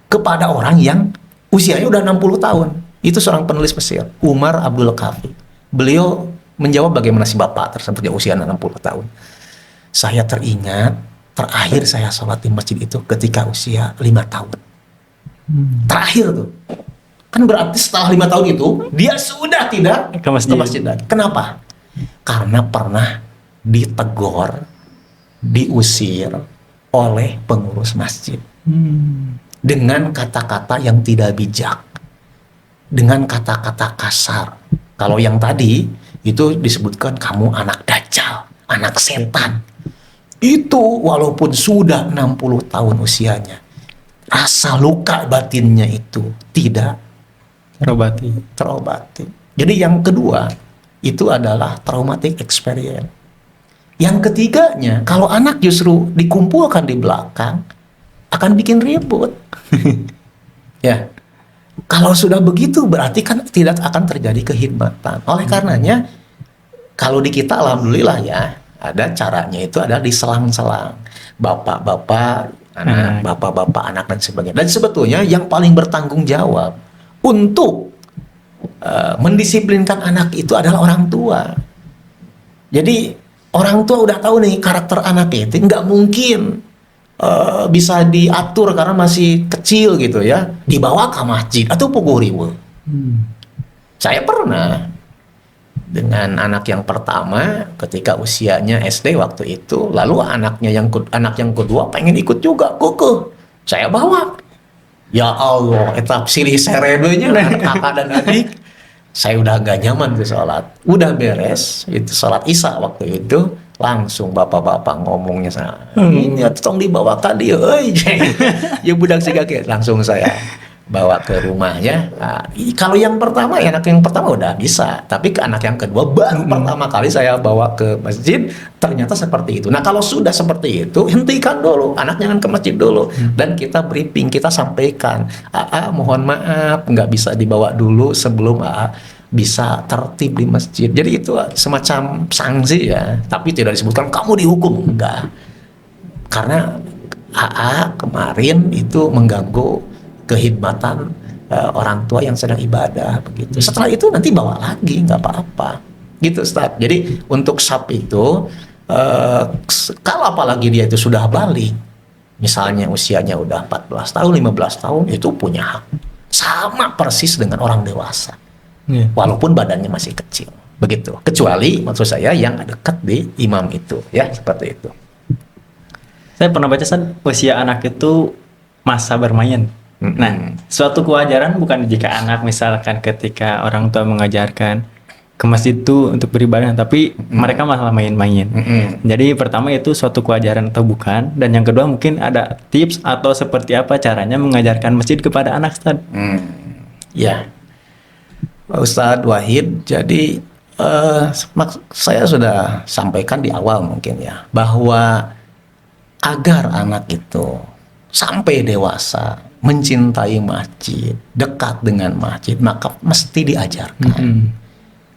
Kepada orang yang usianya udah 60 tahun. Itu seorang penulis Mesir, Umar Abdul Kafi. Beliau menjawab bagaimana si bapak tersebut yang usia 60 tahun. Saya teringat terakhir saya sholat di masjid itu ketika usia 5 tahun. Terakhir tuh. Kan berarti setelah 5 tahun itu dia sudah tidak ke masjid lagi. Kenapa? Karena pernah ditegur, diusir oleh pengurus masjid. Dengan kata-kata yang tidak bijak. Dengan kata-kata kasar. Kalau yang tadi itu disebutkan kamu anak dajjal, anak setan. Itu walaupun sudah 60 tahun usianya, rasa luka batinnya itu tidak terobati. Jadi yang kedua itu adalah traumatic experience. Yang ketiganya, kalau anak justru dikumpulkan di belakang, akan bikin ribut. Ya, kalau sudah begitu berarti kan tidak akan terjadi kehidmatan. Oleh karenanya, kalau di kita alhamdulillah ya, ada caranya itu adalah diselang-selang. Bapak-bapak, anak, bapak-bapak, anak dan sebagainya. Dan sebetulnya yang paling bertanggung jawab untuk mendisiplinkan anak itu adalah orang tua. Jadi orang tua udah tahu nih karakter anak itu nggak mungkin bisa diatur karena masih kecil gitu ya, dibawa ke masjid atau pukul. Saya pernah dengan anak yang pertama ketika usianya SD waktu itu, lalu anak yang kedua pengen ikut juga, saya bawa. Ya Allah, etap silih seredenya kakak dan adik. Saya udah gak nyaman tuh sholat. Udah beres, itu sholat isya waktu itu, langsung bapak-bapak ngomongnya ini tolong dibawa ke dia, ya budak si kakek. Langsung saya bawa ke rumahnya. Nah, kalau yang pertama, anak yang pertama udah bisa, tapi ke anak yang kedua baru pertama kali saya bawa ke masjid, ternyata seperti itu. Nah kalau sudah seperti itu, hentikan dulu, anak jangan ke masjid dulu, dan kita briefing, kita sampaikan, mohon maaf nggak bisa dibawa dulu sebelum bisa tertib di masjid. Jadi itu semacam sanksi ya, tapi tidak disebutkan kamu dihukum, enggak, karena kemarin itu mengganggu kehidmatan orang tua yang sedang ibadah begitu. Setelah itu nanti bawa lagi, nggak apa-apa gitu, Ustaz. Jadi untuk sap itu kalau apalagi dia itu sudah balik, misalnya usianya udah 14 tahun 15 tahun, itu punya hak sama persis dengan orang dewasa, walaupun badannya masih kecil begitu, kecuali maksud saya yang dekat di imam itu ya, seperti itu. Saya pernah baca usia anak itu masa bermain. Nah, suatu kewajaran bukan jika anak misalkan ketika orang tua mengajarkan ke masjid itu untuk beribadah, tapi mereka malah main-main. Jadi pertama itu suatu kewajaran atau bukan, dan yang kedua mungkin ada tips atau seperti apa caranya mengajarkan masjid kepada anak, Ustaz. Ya, Pak Ustadz Wahid, jadi saya sudah sampaikan di awal mungkin ya, bahwa agar anak itu sampai dewasa mencintai masjid, dekat dengan masjid, maka mesti diajarkan.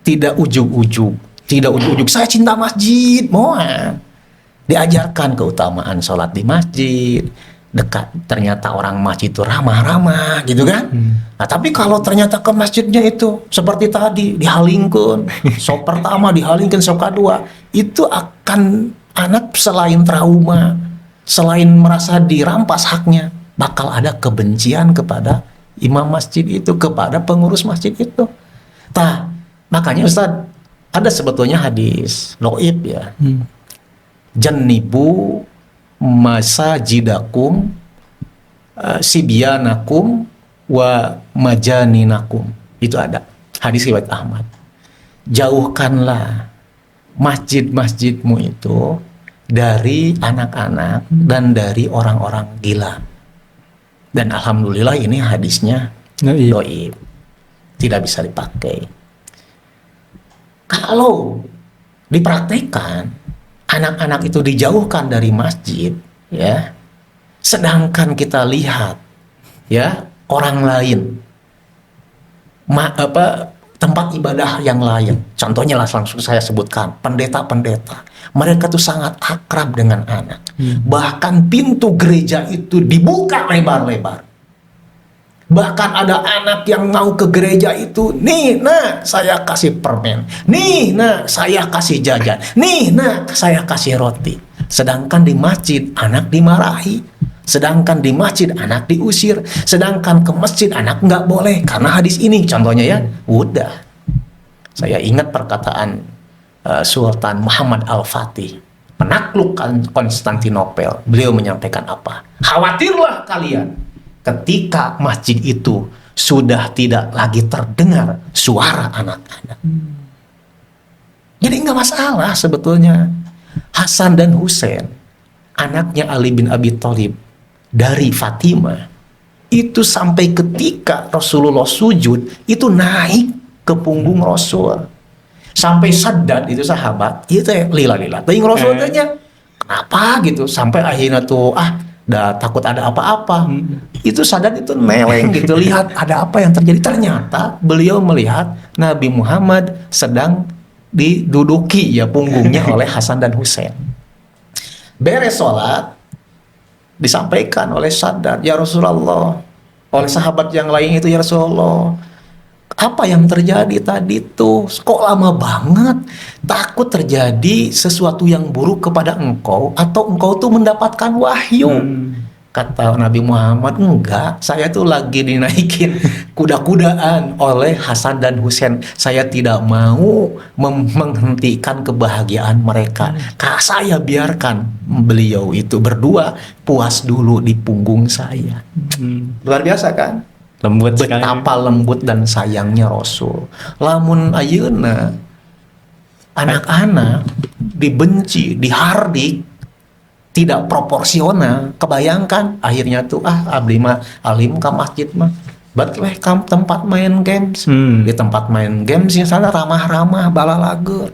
Tidak ujuk-ujuk, saya cinta masjid, moal. Diajarkan keutamaan sholat di masjid, dekat, ternyata orang masjid itu ramah-ramah gitu kan. Nah, tapi kalau ternyata ke masjidnya itu seperti tadi dihalingkan, sop pertama dihalingkan, sop kedua, itu akan anak selain trauma, selain merasa dirampas haknya, bakal ada kebencian kepada imam masjid itu, kepada pengurus masjid itu. Nah, makanya Ustadz, ada sebetulnya hadis dhaif ya. Jannibu masajidakum sibyanakum wa majaninakum. Itu ada hadis riwayat Ahmad. Jauhkanlah masjid-masjidmu itu dari anak-anak dan dari orang-orang gila. Dan alhamdulillah ini hadisnya dhaif, tidak bisa dipakai. Kalau dipraktekkan, anak-anak itu dijauhkan dari masjid, ya, sedangkan kita lihat, ya, orang lain, tempat ibadah yang lain, contohnya langsung saya sebutkan, pendeta-pendeta, mereka tuh sangat akrab dengan anak. Bahkan pintu gereja itu dibuka lebar-lebar. Bahkan ada anak yang mau ke gereja itu, nih, nah, saya kasih permen. Nih, nah, saya kasih jajan. Nih, nah, saya kasih roti. Sedangkan di masjid, anak dimarahi. Sedangkan di masjid, anak diusir. Sedangkan ke masjid, anak nggak boleh. Karena hadis ini, contohnya ya, udah. Saya ingat perkataan Sultan Muhammad Al-Fatih, menaklukkan Konstantinopel. Beliau menyampaikan apa? Khawatirlah kalian ketika masjid itu sudah tidak lagi terdengar suara anak-anak. Jadi nggak masalah sebetulnya. Hasan dan Husain, anaknya Ali bin Abi Thalib dari Fatimah, itu sampai ketika Rasulullah sujud, itu naik ke punggung Rasul. Sampai Saddad itu sahabat, itu lila-lila. Tapi Rasul tanya, kenapa gitu? Sampai akhirnya tuh, dah takut ada apa-apa. Itu Sadat itu meleng gitu, lihat ada apa yang terjadi. Ternyata beliau melihat Nabi Muhammad sedang diduduki ya punggungnya oleh Hasan dan Husain. Beres sholat, disampaikan oleh Sadat, ya Rasulullah, oleh sahabat yang lain itu, ya Rasulullah, apa yang terjadi tadi tuh? Kok lama banget? Takut terjadi sesuatu yang buruk kepada engkau, atau engkau tuh mendapatkan wahyu. Kata Nabi Muhammad, enggak, saya tuh lagi dinaikin kuda-kudaan oleh Hasan dan Husain. Saya tidak mau menghentikan kebahagiaan mereka. Saya biarkan beliau itu berdua puas dulu di punggung saya. Luar biasa kan? Lembut sekali. Betapa lembut dan sayangnya Rasul. Lamun ayeuna anak-anak dibenci, dihardik, tidak proporsional. Kebayangkan akhirnya tuh abdi mah alim ka masjid mah batleh kam tempat main games. Di tempat main games yang sana ramah-ramah balalagur.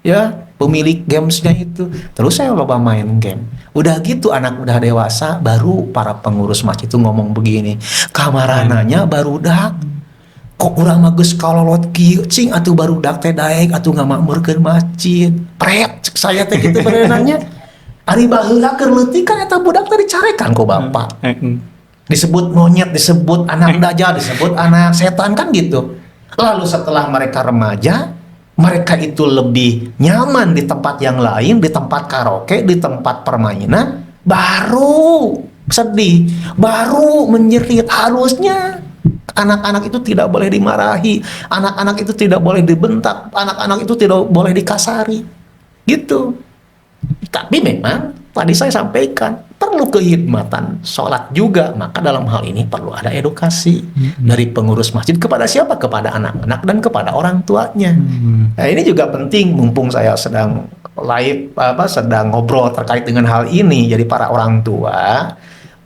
Ya, pemilik gamesnya itu. Terus saya loba main game. Udah gitu anak udah dewasa, baru para pengurus masjid itu ngomong begini, kamarananya barudak. Kok urang mah geus kalolot kieu cing atuh barudak teh daek atuh ngamakmurkeun masjid. Pret cek saya teh kitu berenangnya. Ari baheula keur leutik kan eta budak teh dicarekan ku bapak. Disebut monyet, disebut anak dajjal, disebut anak setan kan gitu. Lalu setelah mereka remaja, mereka itu lebih nyaman di tempat yang lain, di tempat karaoke, di tempat permainan, baru sedih, baru menjerit. Harusnya anak-anak itu tidak boleh dimarahi, anak-anak itu tidak boleh dibentak, anak-anak itu tidak boleh dikasari, gitu. Tapi memang tadi saya sampaikan, perlu kekhidmatan sholat juga. Maka dalam hal ini perlu ada edukasi dari pengurus masjid kepada siapa? Kepada anak-anak dan kepada orang tuanya. Nah, ini juga penting, mumpung saya sedang sedang ngobrol terkait dengan hal ini. Jadi para orang tua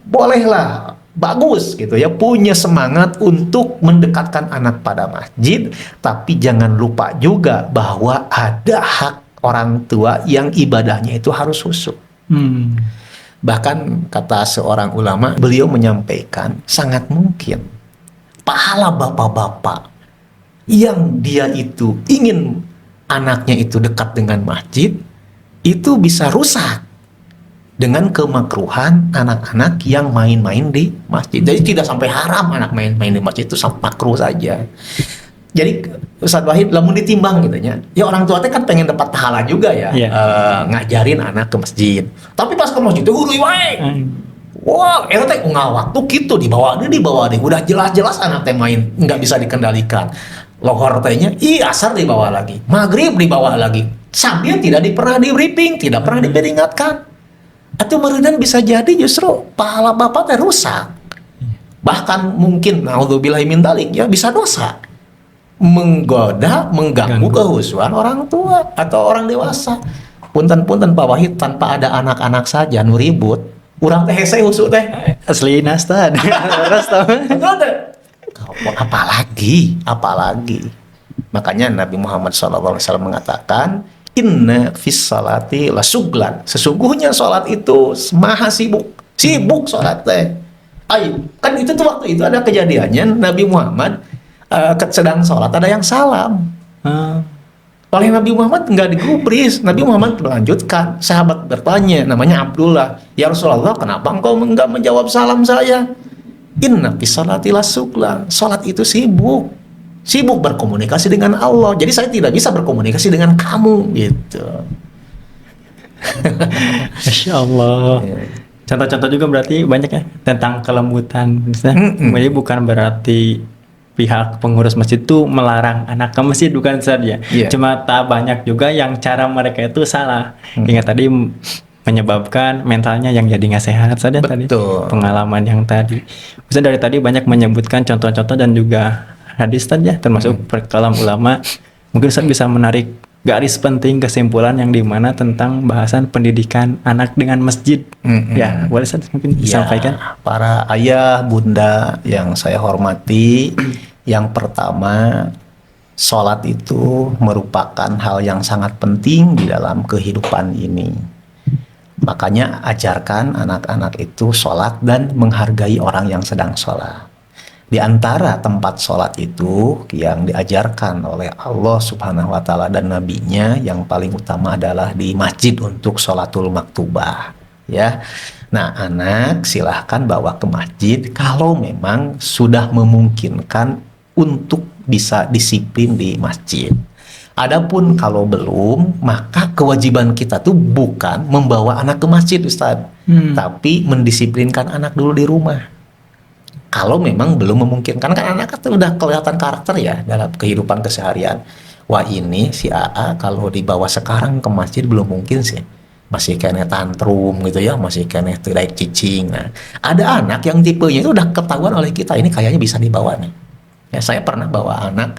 bolehlah, bagus gitu ya, punya semangat untuk mendekatkan anak pada masjid, tapi jangan lupa juga bahwa ada hak orang tua yang ibadahnya itu harus khusyuk. Bahkan kata seorang ulama, beliau menyampaikan sangat mungkin pahala bapak-bapak yang dia itu ingin anaknya itu dekat dengan masjid itu bisa rusak dengan kemakruhan anak-anak yang main-main di masjid. Jadi tidak sampai haram anak main-main di masjid, itu makruh saja. Jadi Ustadz Wahid, lamun ditimbang gitu ya orang tua teh kan pengen dapat pahala juga ya, ngajarin anak ke masjid. Tapi pas ke masjid itu hului wae. Wah, eta teh unggal waktu gitu dibawa deh. Udah jelas-jelas anak teh main nggak bisa dikendalikan. Lohor tehnya, asar dibawa lagi, maghrib dibawa lagi, sambil tidak pernah di briefing, tidak pernah diperingatkan. Atau meureunana bisa jadi justru pahala bapak teh rusak. Bahkan mungkin naudzubillahi min dzalik ya bisa dosa. Mengganggu kehusuan orang tua atau orang dewasa. Punten-punten Pak Wahid, tanpa ada anak-anak saja nu ribut, urang teh hese husu teh. Asli nasta. Apalagi. Makanya Nabi Muhammad SAW mengatakan, inna fis salati la suglan. Sesungguhnya salat itu maha sibuk salat teh. Kan itu tuh waktu itu ada kejadiannya Nabi Muhammad sedang sholat, ada yang salam. Oleh Nabi Muhammad nggak digubris. Nabi Muhammad melanjutkan. Sahabat bertanya, namanya Abdullah, ya Rasulullah, kenapa engkau nggak menjawab salam saya? Inna fis salati lasuglan. Sholat itu sibuk berkomunikasi dengan Allah. Jadi saya tidak bisa berkomunikasi dengan kamu gitu. Masya Allah. Contoh-contoh juga berarti banyak ya tentang kelembutan. Jadi bukan berarti pihak pengurus masjid itu melarang anak ke masjid, bukan saja. Cuma tak banyak juga yang cara mereka itu salah. Hingga tadi menyebabkan mentalnya yang jadi nggak sehat saja. Tadi pengalaman yang tadi. Misalnya dari tadi banyak menyebutkan contoh-contoh dan juga hadis saja, termasuk kalam ulama. Mungkin saya bisa menarik garis penting kesimpulan yang dimana tentang bahasan pendidikan anak dengan masjid. Ya, boleh saya mungkin disampaikan. Para ayah, bunda yang saya hormati, yang pertama, sholat itu merupakan hal yang sangat penting di dalam kehidupan ini. Makanya ajarkan anak-anak itu sholat dan menghargai orang yang sedang sholat. Di antara tempat sholat itu yang diajarkan oleh Allah Subhanahu wa Ta'ala dan Nabi-Nya, yang paling utama adalah di masjid untuk sholatul maktubah. Ya, nah anak silahkan bawa ke masjid kalau memang sudah memungkinkan untuk bisa disiplin di masjid. Adapun kalau belum, maka kewajiban kita tuh bukan membawa anak ke masjid, Ustadz, tapi mendisiplinkan anak dulu di rumah. Kalau memang belum memungkinkan, kan anak kan udah kelihatan karakter ya dalam kehidupan keseharian. Wah, ini si AA kalau dibawa sekarang ke masjid belum mungkin sih. Masih kena tantrum gitu ya, masih kena tidak cicing. Nah, ada anak yang tipenya itu udah ketahuan oleh kita, ini kayaknya bisa dibawa nih. Ya, saya pernah bawa anak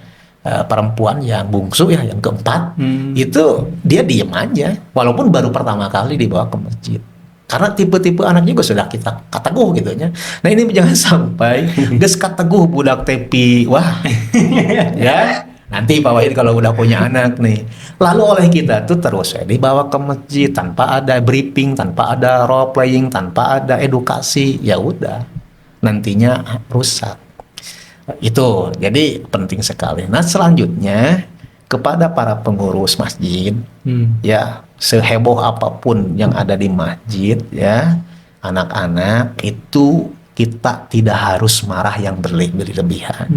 perempuan yang bungsu ya, yang keempat, itu dia diem aja, walaupun baru pertama kali dibawa ke masjid. Karena tipe-tipe anak juga sudah kita kateguh gitu ya. Nah, ini jangan sampai geus kateguh budak tepi. Wah. Ya. Nanti Pak Wahid kalau udah punya anak nih, lalu oleh kita tuh terus dibawa ke masjid tanpa ada briefing, tanpa ada role playing, tanpa ada edukasi, ya udah. Nantinya rusak. Itu. Jadi penting sekali. Nah, selanjutnya kepada para pengurus masjid, ya, seheboh apapun yang ada di masjid, ya, anak-anak itu kita tidak harus marah yang berlebihan,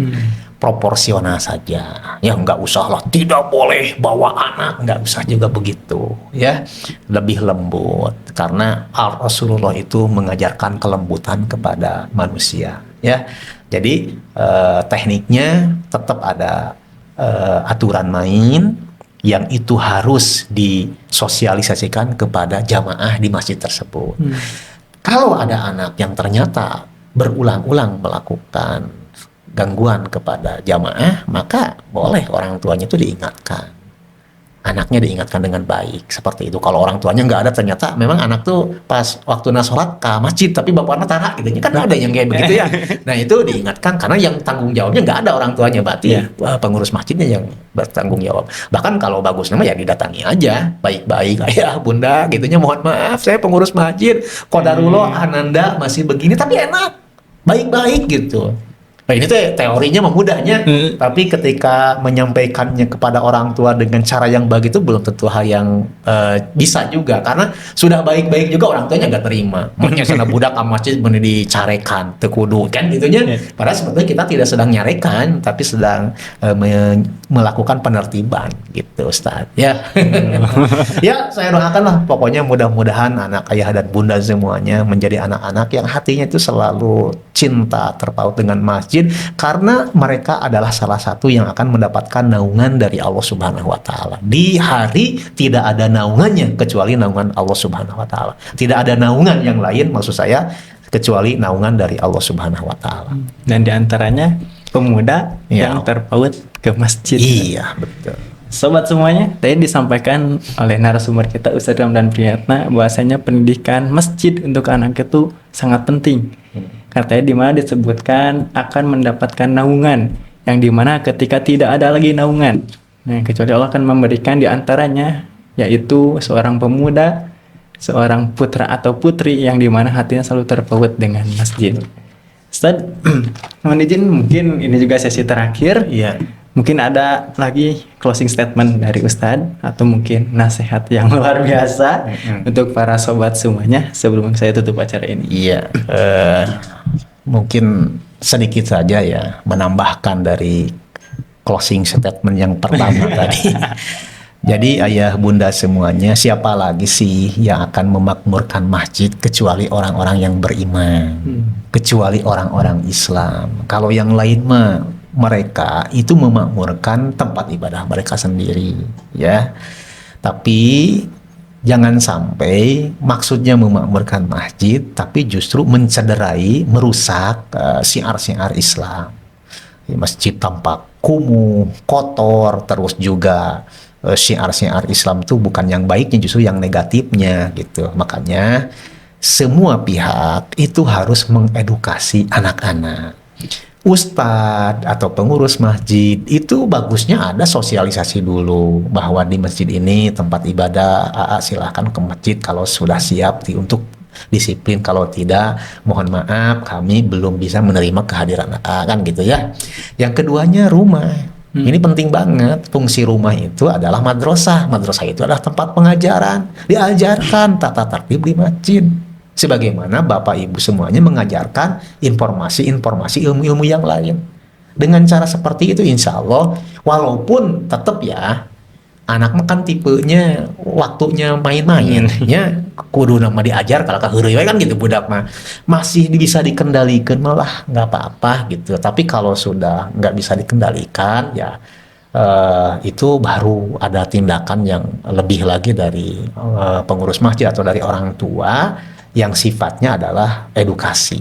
proporsional saja. Ya, nggak usah lah, tidak boleh bawa anak, nggak usah juga begitu, ya, lebih lembut, karena Rasulullah itu mengajarkan kelembutan kepada manusia, ya. Jadi tekniknya tetap ada aturan main yang itu harus disosialisasikan kepada jamaah di masjid tersebut. Kalau ada anak yang ternyata berulang-ulang melakukan gangguan kepada jamaah, maka boleh orang tuanya itu diingatkan. Anaknya diingatkan dengan baik, seperti itu. Kalau orang tuanya nggak ada, ternyata memang anak tuh pas waktu sholat ke masjid, tapi bapaknya tarak gitu. Kan ada yang kayak begitu ya. Nah itu diingatkan, karena yang tanggung jawabnya nggak ada orang tuanya, berarti pengurus masjidnya yang bertanggung jawab. Bahkan kalau bagus nama ya didatangi aja, baik-baik, ayah, bunda, gitunya, mohon maaf, saya pengurus masjid, qadarullah, ananda masih begini, tapi enak, baik-baik gitu. Nah, ini tuh teorinya memudahnya, tapi ketika menyampaikannya kepada orang tua dengan cara yang baik itu belum tentu hal yang bisa juga, karena sudah baik-baik juga orang tuanya nggak terima. Makanya sana budak ke masjid bener dicarekan, tekudu kan gitunya. Padahal sebetulnya kita tidak sedang nyarekan, tapi sedang melakukan penertiban gitu, Ustaz. Ya, ya saya doakan lah, pokoknya mudah-mudahan anak ayah dan bunda semuanya menjadi anak-anak yang hatinya itu selalu cinta terpaut dengan masjid, karena mereka adalah salah satu yang akan mendapatkan naungan dari Allah Subhanahu wa taala. Di hari tidak ada naungannya kecuali naungan Allah Subhanahu wa taala. Tidak ada naungan yang lain, maksud saya, kecuali naungan dari Allah Subhanahu wa taala. Dan diantaranya pemuda yang terpaut ke masjid. Iya, betul. Sobat semuanya, tadi disampaikan oleh narasumber kita Ustaz Ramdan Priyatna bahwasanya pendidikan masjid untuk anak itu sangat penting. Katanya di mana disebutkan akan mendapatkan naungan, yang dimana ketika tidak ada lagi naungan, nah, kecuali Allah akan memberikan diantaranya, yaitu seorang pemuda, seorang putra atau putri yang dimana hatinya selalu terpaut dengan masjid. Ustaz, mohon izin, mungkin ini juga sesi terakhir. Iya. Mungkin ada lagi closing statement dari Ustadz, atau mungkin nasihat yang luar biasa untuk para sobat semuanya sebelum saya tutup acara ini. Iya, mungkin sedikit saja ya, menambahkan dari closing statement yang pertama tadi. Jadi ayah bunda semuanya, siapa lagi sih yang akan memakmurkan masjid kecuali orang-orang yang beriman, kecuali orang-orang Islam. Kalau yang lain mah, mereka itu memakmurkan tempat ibadah mereka sendiri, ya. Tapi jangan sampai maksudnya memakmurkan masjid, tapi justru mencederai, merusak syiar-syiar Islam. Masjid tampak kumuh, kotor, terus juga syiar-syiar Islam itu bukan yang baiknya, justru yang negatifnya gitu. Makanya semua pihak itu harus mengedukasi anak-anak. Ustadz atau pengurus masjid itu bagusnya ada sosialisasi dulu bahwa di masjid ini tempat ibadah, silahkan ke masjid kalau sudah siap untuk disiplin, kalau tidak mohon maaf kami belum bisa menerima kehadiran kan gitu ya. Yang keduanya rumah. Ini penting banget, fungsi rumah itu adalah madrasah. Madrasah itu adalah tempat pengajaran, diajarkan tata tertib di masjid. Sebagaimana Bapak Ibu semuanya mengajarkan informasi-informasi ilmu-ilmu yang lain. Dengan cara seperti itu insya Allah, walaupun tetap ya, anak kan tipenya waktunya main-main, ya kudu nama diajar kalau kaheureui kan gitu budak mah. Masih bisa dikendalikan malah nggak apa-apa gitu. Tapi kalau sudah nggak bisa dikendalikan ya, itu baru ada tindakan yang lebih lagi dari pengurus masjid atau dari orang tua, yang sifatnya adalah edukasi,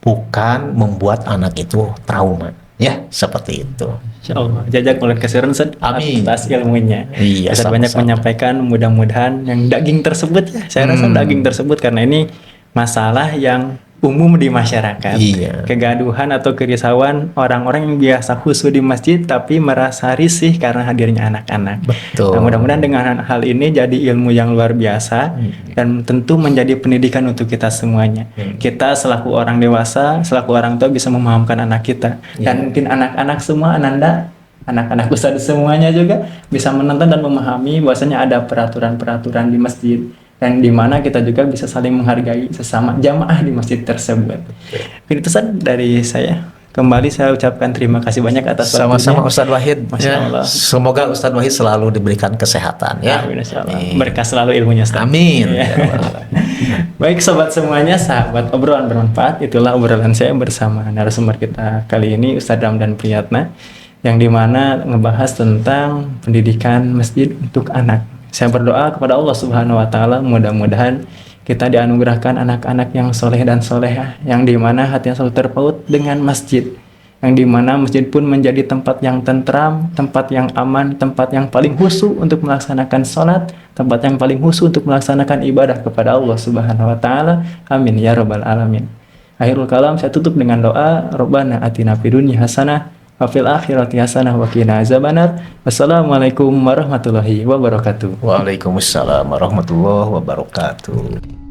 bukan membuat anak itu trauma, ya seperti itu. Insyaallah, jajak mulai kasiran Ustaz atas ilmunya. Iya, Ustaz banyak menyampaikan, mudah-mudahan yang daging tersebut ya, saya rasa daging tersebut, karena ini masalah yang umum di masyarakat. Iya. Kegaduhan atau kerisauan orang-orang yang biasa khusyuk di masjid tapi merasa risih karena hadirnya anak-anak. Betul. Nah, mudah-mudahan dengan hal ini jadi ilmu yang luar biasa dan tentu menjadi pendidikan untuk kita semuanya. Kita selaku orang dewasa, selaku orang tua bisa memahamkan anak kita. Dan mungkin anak-anak semua, Ananda, anak-anak Ustadz semuanya juga bisa menonton dan memahami bahwasanya ada peraturan-peraturan di masjid, dan di mana kita juga bisa saling menghargai sesama jamaah di masjid tersebut. Itu saja dari saya. Kembali saya ucapkan terima kasih banyak atas waktunya. Sama-sama Ustadz Wahid. Masya Allah. Semoga Ustadz Wahid selalu diberikan kesehatan ya. Amin, berkah selalu ilmunya Ustadz. Amin. Ya. Baik sobat semuanya, sahabat obrolan bermanfaat, itulah obrolan saya bersama narasumber kita kali ini Ustadz Ramdan Priyatna, yang dimana ngebahas tentang pendidikan masjid untuk anak. Saya berdoa kepada Allah Subhanahu wa taala, mudah-mudahan kita dianugerahkan anak-anak yang soleh dan solehah, yang dimana hatinya selalu terpaut dengan masjid, yang dimana masjid pun menjadi tempat yang tentram, tempat yang aman, tempat yang paling khusyuk untuk melaksanakan sholat, tempat yang paling khusyuk untuk melaksanakan ibadah kepada Allah Subhanahu wa Ta'ala. Amin ya Rabbal 'Alamin. Akhirul kalam, saya tutup dengan doa, Rabbana atina fid dunya hasanah wa fil akhirati hasanah wa qina azabannar. Wassalamualaikum warahmatullahi wabarakatuh. Waalaikumsalam warahmatullahi wabarakatuh.